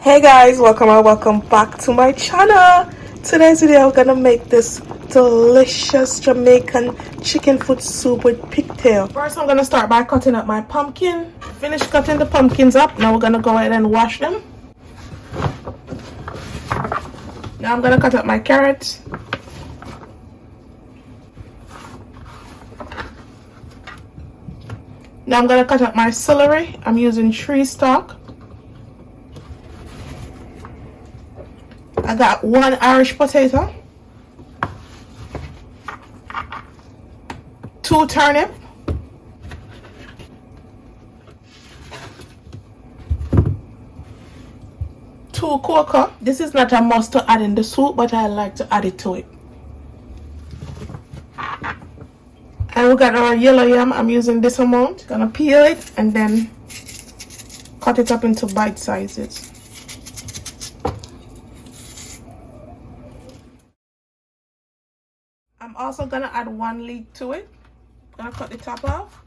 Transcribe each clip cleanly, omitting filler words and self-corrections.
Hey guys, welcome and welcome back to my channel. Today's video, I'm gonna make this delicious Jamaican chicken foot soup with pigtail. First, I'm gonna start by cutting up my pumpkin. Finish cutting the pumpkins up. Now we're gonna go ahead and wash them. Now I'm gonna cut up my carrots. Now I'm gonna cut up my celery. I'm using 3 stalks. I got 1 Irish potato, 2 turnip, 2 cocoa. This is not a must to add in the soup, but I like to add it to it. And we got our yellow yam. I'm using this amount. Gonna peel it and then cut it up into bite sizes. I'm also gonna add 1 leek to it. Gonna cut the top off.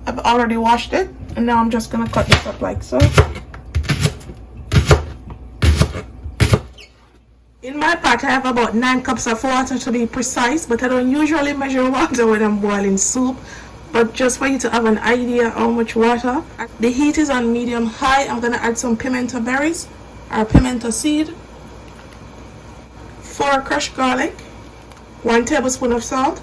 I've already washed it, and now I'm just gonna cut this up like so. In my pot, I have about 9 cups of water to be precise, but I don't usually measure water when I'm boiling soup. But just for you to have an idea how much water. The heat is on medium high. I'm gonna add some pimento berries or pimento seed, 4 crushed garlic, 1 tablespoon of salt.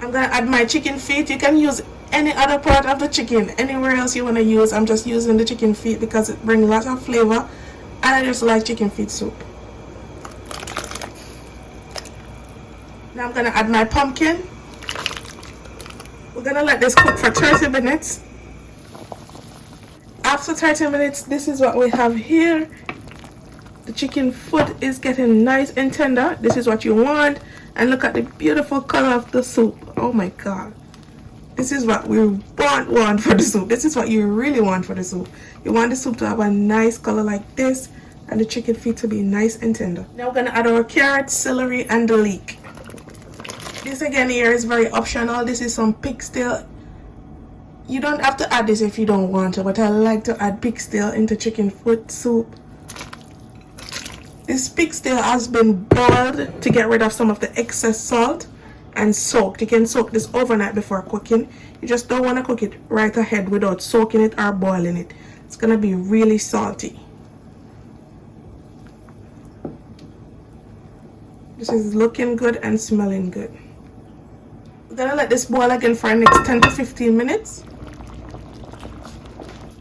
I'm gonna add my chicken feet. You can use any other part of the chicken, anywhere else you wanna use. I'm just using the chicken feet because it brings lots of flavor, and I just like chicken feet soup. Now I'm gonna add my pumpkin. We're gonna let this cook for 30 minutes. After 30 minutes, this is what we have here. The chicken foot is getting nice and tender. This is what you want. And look at the beautiful color of the soup. Oh my god. This is what we want for the soup. This is what you really want for the soup. You want the soup to have a nice color like this, and the chicken feet to be nice and tender. Now we're gonna add our carrots, celery, and the leek. This again here is very optional. This is some pigtail. You don't have to add this if you don't want to, but I like to add pigtail into chicken foot soup. This pigtail has been boiled to get rid of some of the excess salt and soaked. You can soak this overnight before cooking. You just don't want to cook it right ahead without soaking it or boiling it. It's going to be really salty. This is looking good and smelling good. We're going to let this boil again for the next 10 to 15 minutes.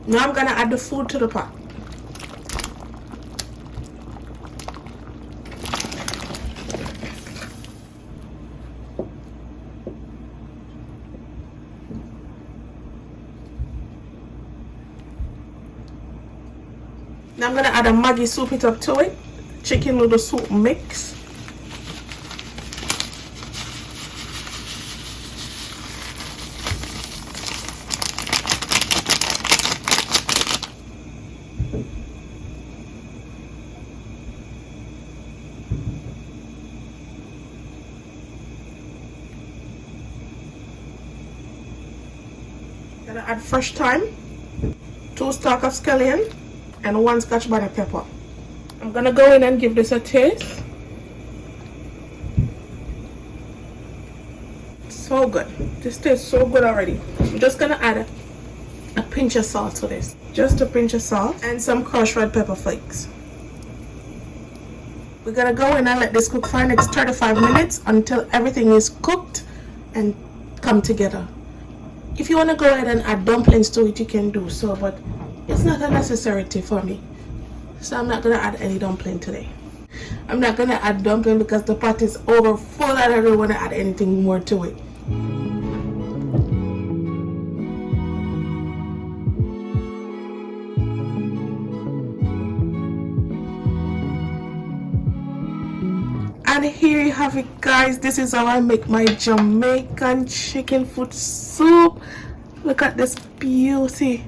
Now I'm going to add the food to the pot. Now I'm going to add a Maggie soup it up to it. Chicken noodle soup mix. Gonna add fresh thyme, 2 stalks of scallion, and 1 Scotch Bonnet pepper. I'm gonna go in and give this a taste. So good. This tastes so good already. I'm just gonna add a pinch of salt to this. Just a pinch of salt and some crushed red pepper flakes. We're gonna go in and let this cook for the next 35 minutes until everything is cooked and come together. If you want to go ahead and add dumplings to it, you can do so, but it's not a necessity for me. So I'm not going to add any dumpling today. I'm not going to add dumpling because the pot is over full and I don't want to add anything more to it. And here you have it, guys. This is how I make my Jamaican chicken foot soup. Look at this beauty.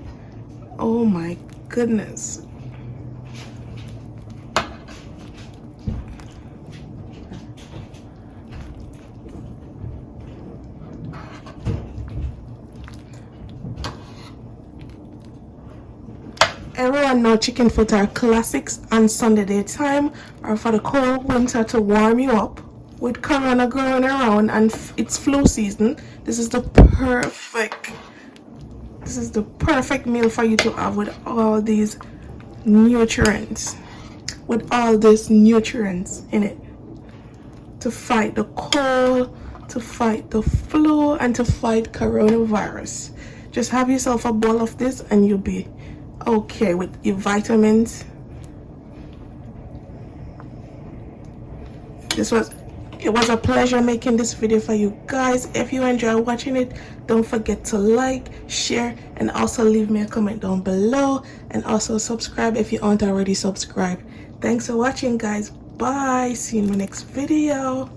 Oh my goodness. Everyone everyone know chicken foot are classics on Sunday daytime or for the cold winter to warm you up. With corona going around and it's flu season, this is the perfect meal for you to have with all these nutrients. With all these nutrients in it. To fight the cold, to fight the flu, and to fight coronavirus. Just have yourself a bowl of this and you'll be okay with your vitamins. It was a pleasure making this video for you guys. If you enjoy watching it, don't forget to like, share, and also leave me a comment down below, and also subscribe if you aren't already subscribed. Thanks for watching, guys. Bye. See you in my next video.